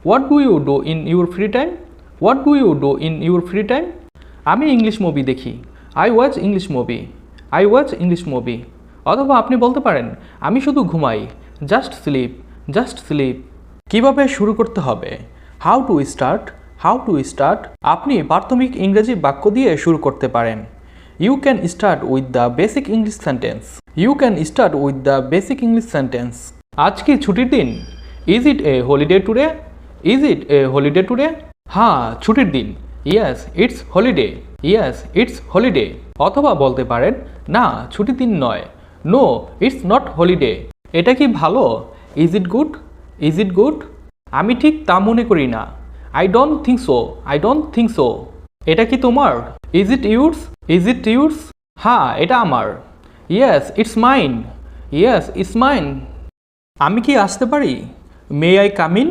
What do you do in your free time? What do you do in your free time? আমি English movie দেখি। I watch English movie. I watch English movie. অথবা আপনি বলতে পারেন আমি শুধু ঘুমাই। Just sleep. Just sleep. কীভাবে শুরু করতে হবে? How to start. How to start. আপনি প্রাথমিক ইংরেজি বাক্য দিয়ে শুরু করতে পারেন। You can start with the basic English sentence. You can start with the basic English sentence. আজ কি ছুটির দিন? Is it a holiday today? Is it a holiday today? হ্যাঁ, ছুটির দিন। Yes it's holiday. Yes it's holiday. অথবা বলতে পারেন না, ছুটির দিন নয়। No, it's not holiday. এটা কি ভালো? Is it good? Is it good? আমি ঠিক তা মনে করি না। I don't think so. I don't think so. এটা কি তোমার? Is it yours? Is it yours? হ্যাঁ, এটা আমার। Yes it's mine. Yes it's mine. আমি কি আসতে পারি? May I come in?